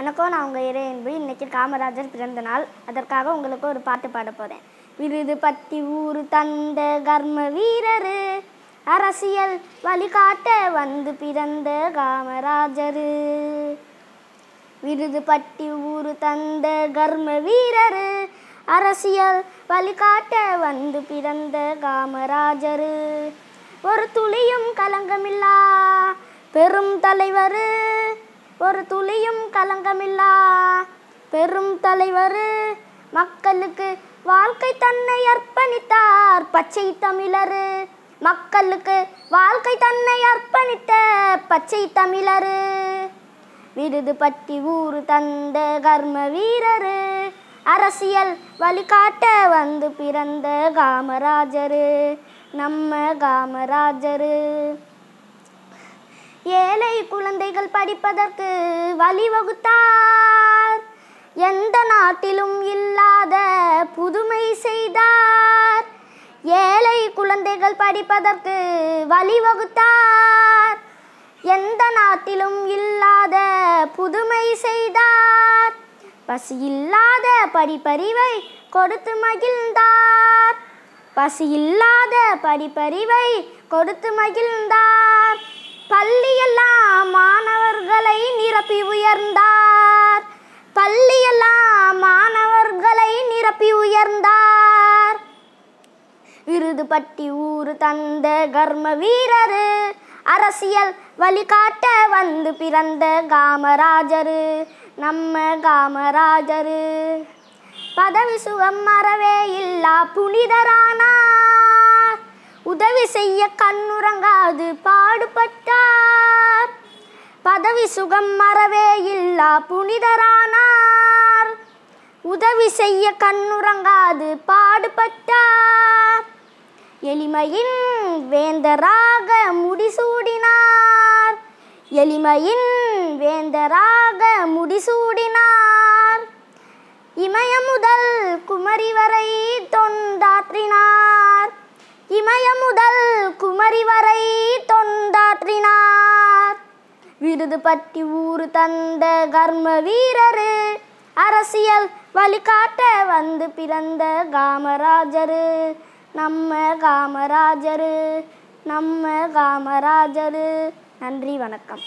வணக்கம், நான் உங்கள் இறையன்பு. இன்றைக்கி காமராஜர் பிறந்த நாள். அதற்காக உங்களுக்கு ஒரு பாட்டு பாட போகிறேன். விருது பட்டி ஊரு தந்த கர்ம வீரர், அரசியல் வழிகாட்ட வந்து பிறந்த காமராஜர். விருது பட்டி ஊரு தந்த கர்ம வீரர், அரசியல் வழிகாட்ட வந்து பிறந்த காமராஜர். ஒரு துளியும் கலங்கமில்லா பெரும் தலைவர், ஒரு துளியும் கலங்கமில்லா பெரும் தலைவர். மக்களுக்கு வாழ்க்கை தன்னை அர்ப்பணித்தார் பச்சை தமிழர். மக்களுக்கு வாழ்க்கை தன்னை அர்ப்பணித்த பச்சை தமிழர். விருது பட்டி ஊரு தந்த கர்ம வீரர், அரசியல் வழிகாட்ட வந்து பிறந்த காமராஜர், நம்ம காமராஜர். ஏழை குழந்தைகள் படிப்பதற்கு வழிவகுத்தார், எந்த நாட்டிலும் இல்லாத புதுமை செய்தார். ஏழை குழந்தைகள் படிப்பதற்கு வழிவகுத்தார், எந்த நாட்டிலும் இல்லாத புதுமை செய்தார். பசி இல்லாத படிப்பறிவை கொடுத்து மகிழ்ந்தார், பசி இல்லாத படிப்பறிவை கொடுத்து மகிழ்ந்தார். பள்ளியெல்லாம் மாணவர்களை நிரப்பி உயர்ந்தார், பள்ளியெல்லாம் மாணவர்களை நிரப்பி உயர்ந்தார். விருது பட்டி ஊரு தந்த கர்ம வீரர், அரசியல் வழிகாட்ட வந்து பிறந்த காமராஜர், நம்ம காமராஜர். பதவி சுகம் அறவே இல்லா புனிதரானார், உதவி செய்ய கண்ணுறங்காது பாடுபட்டார். பதவி சுகம் அறவே இல்லா புனிதரானார், உதவி செய்ய கண்ணுறங்காது பாடுபட்டார். எளிமையின் வேந்தராக முடிசூடினார், எளிமையின் வேந்தராக முடிசூடினார். இமயம் முதல் குமரி வரை தொண்டாற்றினார், இமயம் முதல் குமரி வரை தொண்டாற்றினார். விருது பட்டி ஊரு தந்த கர்ம வீரர், அரசியல் வழிகாட்ட வந்து பிறந்த காமராஜர், நம்ம காமராஜர், நம்ம காமராஜர். நன்றி, வணக்கம்.